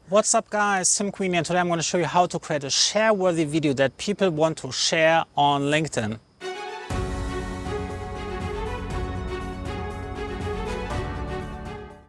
What's up guys, Tim Queen here, and today I'm going to show you how to create a share-worthy video that people want to share on LinkedIn.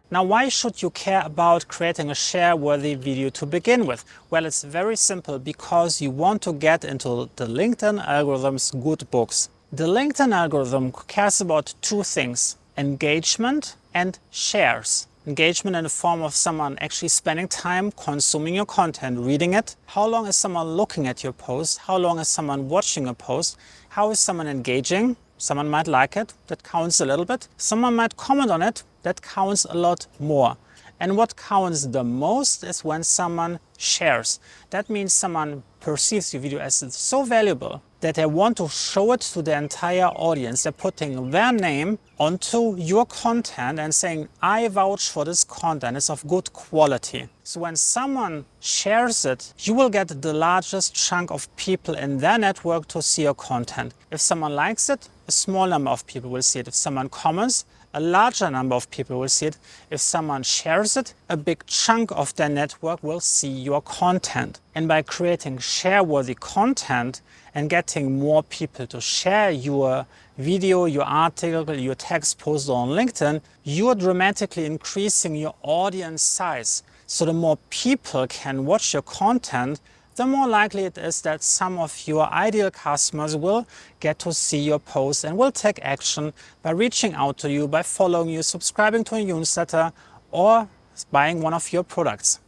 Now, why should you care about creating a share-worthy video to begin with? Well, it's very simple, because you want to get into the LinkedIn algorithm's good books. The LinkedIn algorithm cares about two things: engagement and shares. Engagement in the form of someone actually spending time consuming your content, reading it. How long is someone looking at your post? How long is someone watching a post? How is someone engaging? Someone might like it, that counts a little bit. Someone might comment on it, that counts a lot more. And what counts the most is when someone shares. That means someone perceives your video as so valuable that they want to show it to the entire audience. They're putting their name onto your content and saying, I vouch for this content, it's of good quality. So when someone shares it, you will get the largest chunk of people in their network to see your content. If someone likes it, a small number of people will see it. If someone comments, a larger number of people will see it. If someone shares it, a big chunk of their network will see your content. And by creating share-worthy content and getting more people to share your video, your article, your text post on LinkedIn, you are dramatically increasing your audience size. So the more people can watch your content, the more likely it is that some of your ideal customers will get to see your post and will take action by reaching out to you, by following you, subscribing to a newsletter, or buying one of your products.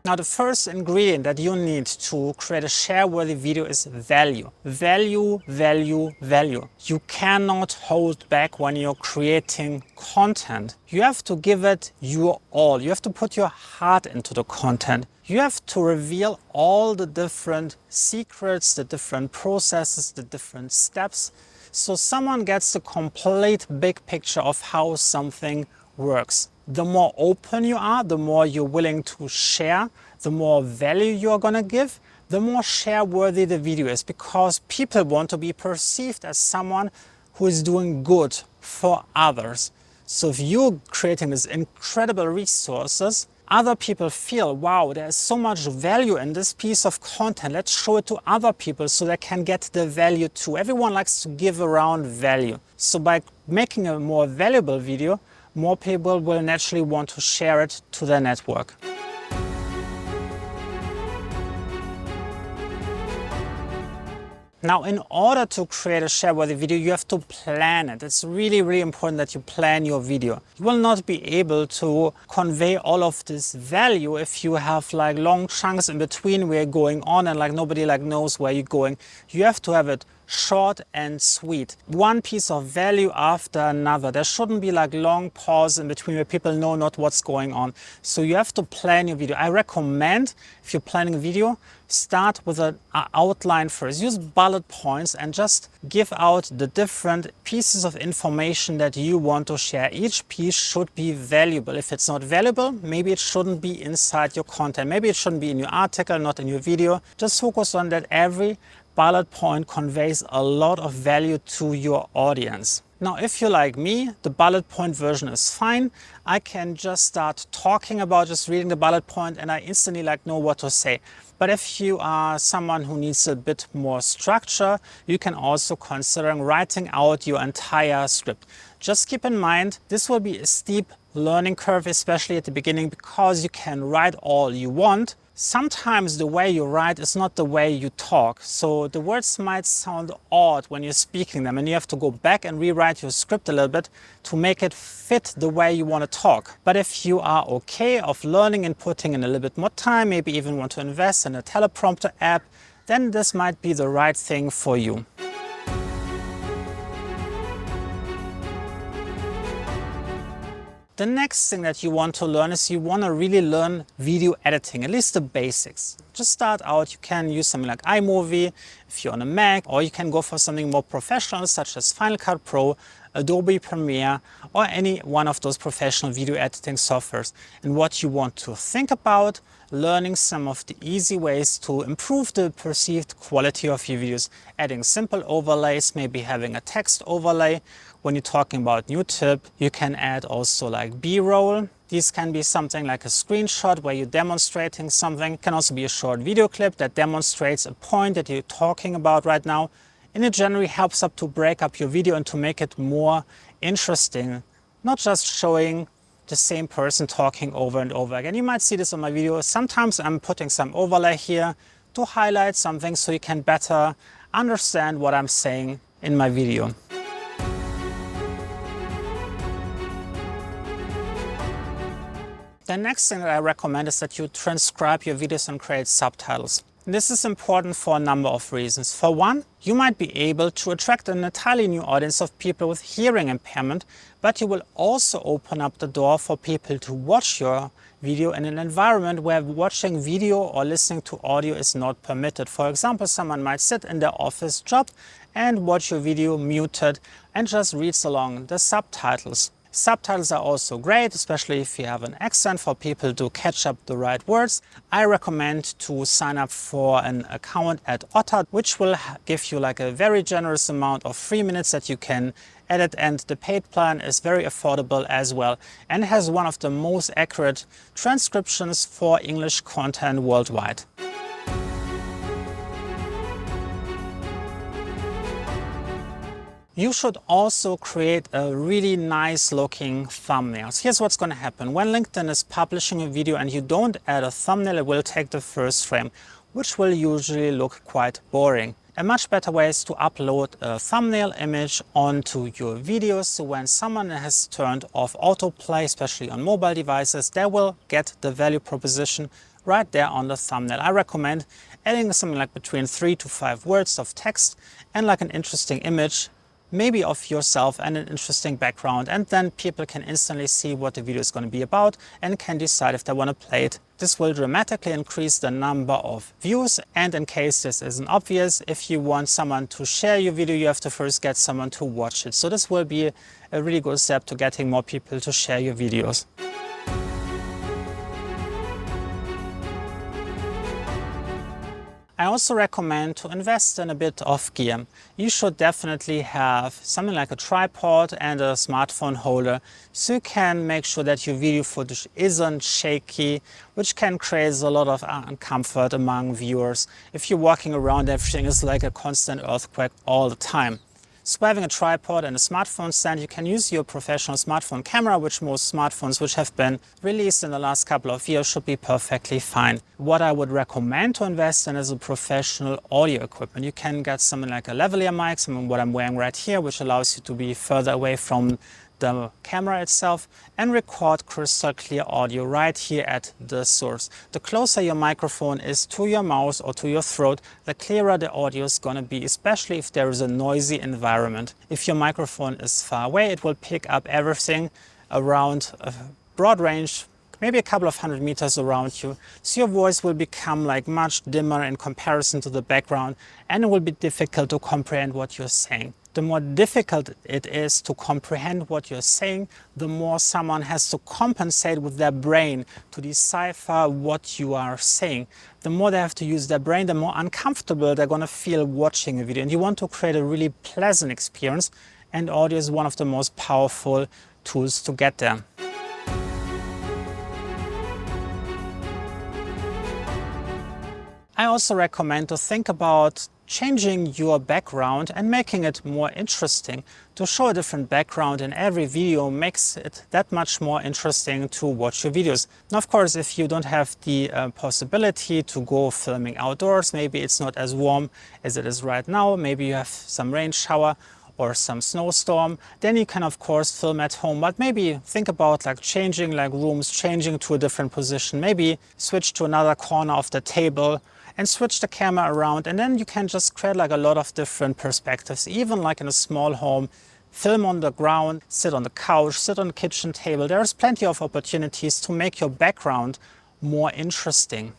Now, the first ingredient that you need to create a share-worthy video is value. Value, value, value. You cannot hold back when you're creating content. You have to give it your all. You have to put your heart into the content. You have to reveal all the different secrets, the different processes, the different steps, so someone gets the complete big picture of how something works. The more open you are, the more you're willing to share, the more value you're going to give, the more share-worthy the video is, because people want to be perceived as someone who is doing good for others. So if you're creating these incredible resources, other people feel, wow, there's so much value in this piece of content. Let's show it to other people so they can get the value too. Everyone likes to give around value. So by making a more valuable video, more people will naturally want to share it to their network. Now, in order to create a share-worthy video, you have to plan it. It's really, really important that you plan your video. You will not be able to convey all of this value if you have like long chunks in between where you're going on and like nobody like knows where you're going. You have to have it short and sweet. One piece of value after another. There shouldn't be like long pause in between where people know not what's going on. So you have to plan your video. I recommend, if you're planning a video, start with an outline first. Use bullet points and just give out the different pieces of information that you want to share. Each piece should be valuable. If it's not valuable, maybe it shouldn't be inside your content. Maybe it shouldn't be in your article, not in your video. Just focus on that every bullet point conveys a lot of value to your audience. Now, if you're like me, the bullet point version is fine. I can just start talking about just reading the bullet point and I instantly like know what to say. But if you are someone who needs a bit more structure, you can also consider writing out your entire script. Just keep in mind, this will be a steep learning curve, especially at the beginning, because you can write all you want. Sometimes the way you write is not the way you talk. So the words might sound odd when you're speaking them and you have to go back and rewrite your script a little bit to make it fit the way you want to talk. But if you are okay of learning and putting in a little bit more time, maybe even want to invest in a teleprompter app, then this might be the right thing for you. The next thing that you want to learn is you want to really learn video editing, at least the basics. Just start out, you can use something like iMovie if you're on a Mac, or you can go for something more professional such as Final Cut Pro, Adobe Premiere, or any one of those professional video editing softwares. And what you want to think about, learning some of the easy ways to improve the perceived quality of your videos, adding simple overlays, maybe having a text overlay, when you're talking about new tip, you can add also like B-roll. These can be something like a screenshot where you're demonstrating something. It can also be a short video clip that demonstrates a point that you're talking about right now. And it generally helps up to break up your video and to make it more interesting, not just showing the same person talking over and over again. You might see this on my videos. Sometimes I'm putting some overlay here to highlight something so you can better understand what I'm saying in my video. The next thing that I recommend is that you transcribe your videos and create subtitles. This is important for a number of reasons. For one, you might be able to attract an entirely new audience of people with hearing impairment, but you will also open up the door for people to watch your video in an environment where watching video or listening to audio is not permitted. For example, someone might sit in their office job and watch your video muted and just reads along the subtitles. Subtitles are also great, especially if you have an accent, for people to catch up the right words. I recommend to sign up for an account at Otter, which will give you like a very generous amount of free minutes that you can edit, and the paid plan is very affordable as well and has one of the most accurate transcriptions for English content worldwide. You should also create a really nice looking thumbnail. Here's what's going to happen. When LinkedIn is publishing a video and you don't add a thumbnail, it will take the first frame, which will usually look quite boring. A much better way is to upload a thumbnail image onto your videos, so when someone has turned off autoplay, especially on mobile devices, they will get the value proposition right there on the thumbnail. I recommend adding something like between 3 to 5 words of text and like an interesting image, maybe of yourself and an interesting background, and then people can instantly see what the video is going to be about and can decide if they want to play it. This will dramatically increase the number of views, and in case this isn't obvious, if you want someone to share your video, you have to first get someone to watch it. So this will be a really good step to getting more people to share your videos. I also recommend to invest in a bit of gear. You should definitely have something like a tripod and a smartphone holder so you can make sure that your video footage isn't shaky, which can create a lot of uncomfort among viewers if you're walking around, everything is like a constant earthquake all the time. So having a tripod and a smartphone stand, you can use your professional smartphone camera, which most smartphones which have been released in the last couple of years should be perfectly fine. What I would recommend to invest in is a professional audio equipment. You can get something like a lavalier mic, something what I'm wearing right here, which allows you to be further away from the camera itself and record crystal clear audio right here at the source. The closer your microphone is to your mouth or to your throat, the clearer the audio is going to be, especially if there is a noisy environment. If your microphone is far away, it will pick up everything around a broad range, maybe a couple of 100 meters around you. So your voice will become like much dimmer in comparison to the background, and it will be difficult to comprehend what you're saying. The more difficult it is to comprehend what you're saying, the more someone has to compensate with their brain to decipher what you are saying. The more they have to use their brain, the more uncomfortable they're going to feel watching a video. And you want to create a really pleasant experience, and audio is one of the most powerful tools to get there. I also recommend to think about changing your background and making it more interesting. To show a different background in every video makes it that much more interesting to watch your videos. Now, of course, if you don't have the possibility to go filming outdoors, maybe it's not as warm as it is right now, maybe you have some rain shower or some snowstorm, then you can of course film at home. But maybe think about like changing like rooms, changing to a different position, maybe switch to another corner of the table and switch the camera around, and then you can just create like a lot of different perspectives. Even like in a small home, film on the ground, sit on the couch, sit on the kitchen table. There's plenty of opportunities to make your background more interesting.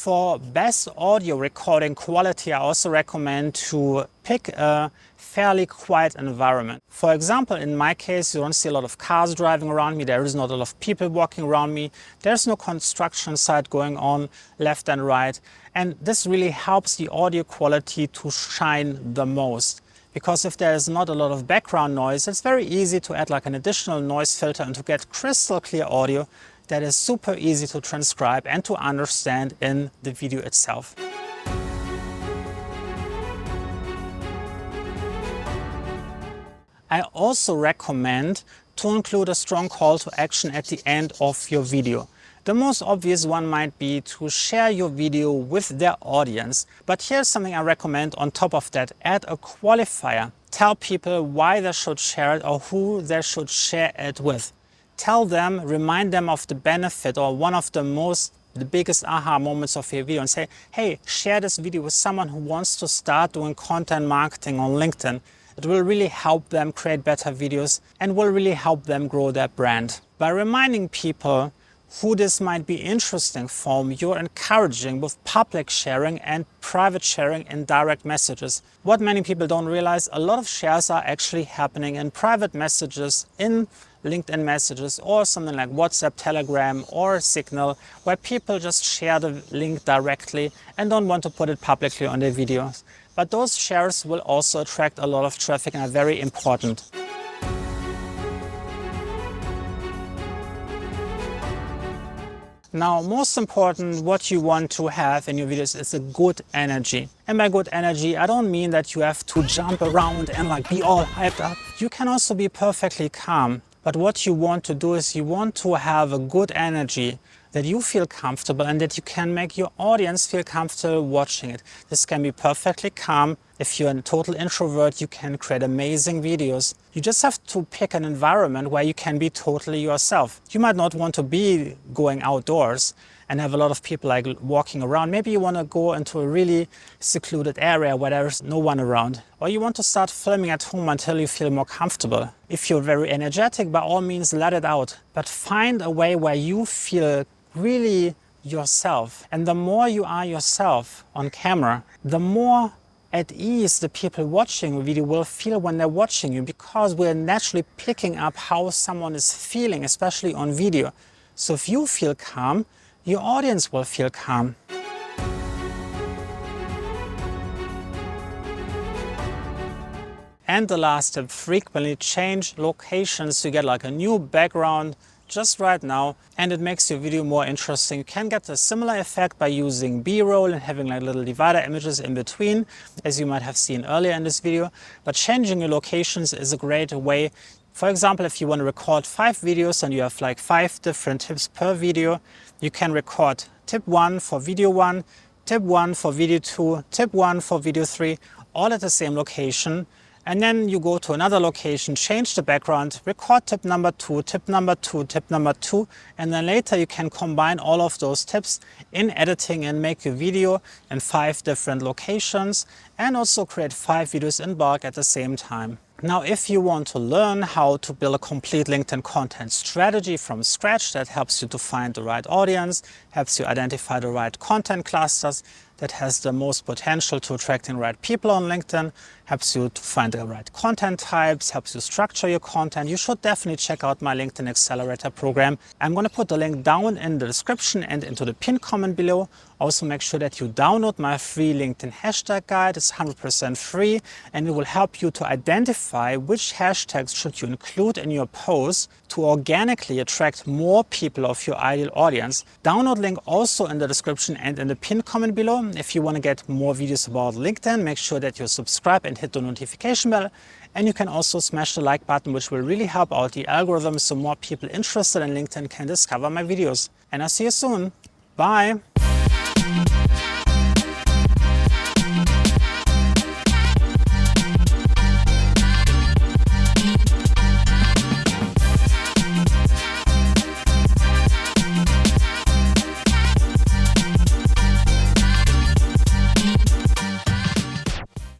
For best audio recording quality, I also recommend to pick a fairly quiet environment. For example, in my case, you don't see a lot of cars driving around me, there is not a lot of people walking around me, there's no construction site going on left and right, and this really helps the audio quality to shine the most. Because if there is not a lot of background noise, it's very easy to add like an additional noise filter and to get crystal clear audio that is super easy to transcribe and to understand in the video itself. I also recommend to include a strong call to action at the end of your video. The most obvious one might be to share your video with their audience. But here's something I recommend on top of that. Add a qualifier. Tell people why they should share it or who they should share it with. Tell them, remind them of the benefit or one of the biggest aha moments of your video and say, hey, share this video with someone who wants to start doing content marketing on LinkedIn. It will really help them create better videos and will really help them grow their brand. By reminding people who this might be interesting for, you're encouraging both public sharing and private sharing in direct messages. What many people don't realize, a lot of shares are actually happening in private messages, in LinkedIn messages, or something like WhatsApp, Telegram, or Signal, where people just share the link directly and don't want to put it publicly on their videos. But those shares will also attract a lot of traffic and are very important. Now, most important, what you want to have in your videos is a good energy. And by good energy, I don't mean that you have to jump around and like be all hyped up. You can also be perfectly calm. But what you want to do is you want to have a good energy, that you feel comfortable and that you can make your audience feel comfortable watching it. This can be perfectly calm. If you're a total introvert, you can create amazing videos. You just have to pick an environment where you can be totally yourself. You might not want to be going outdoors and have a lot of people like walking around. Maybe you want to go into a really secluded area where there's no one around. Or you want to start filming at home until you feel more comfortable. If you're very energetic, by all means, let it out. But find a way where you feel really yourself. And the more you are yourself on camera, the more at ease the people watching the video will feel when they're watching you, because we're naturally picking up how someone is feeling, especially on video. So if you feel calm, your audience will feel calm. And the last tip, frequently change locations to get like a new background just right now, and it makes your video more interesting. You can get a similar effect by using B-roll and having like little divider images in between, as you might have seen earlier in this video. But changing your locations is a great way. For example, if you want to record 5 videos and you have like 5 different tips per video, you can record tip 1 for video 1, tip 1 for video 2, tip 1 for video 3, all at the same location. And then you go to another location, change the background, record tip number 2, tip number 2, tip number 2, and then later you can combine all of those tips in editing and make your video in 5 different locations and also create 5 videos in bulk at the same time. Now, if you want to learn how to build a complete LinkedIn content strategy from scratch that helps you to find the right audience, helps you identify the right content clusters, that has the most potential to attracting the right people on LinkedIn, helps you to find the right content types, helps you structure your content, you should definitely check out my LinkedIn Accelerator program. I'm going to put the link down in the description and into the pinned comment below. Also, make sure that you download my free LinkedIn hashtag guide. It's 100% free and it will help you to identify which hashtags should you include in your posts to organically attract more people of your ideal audience. Download link also in the description and in the pinned comment below. If you want to get more videos about LinkedIn, make sure that you subscribe and hit the notification bell. And you can also smash the like button, which will really help out the algorithm so more people interested in LinkedIn can discover my videos. And I'll see you soon. Bye.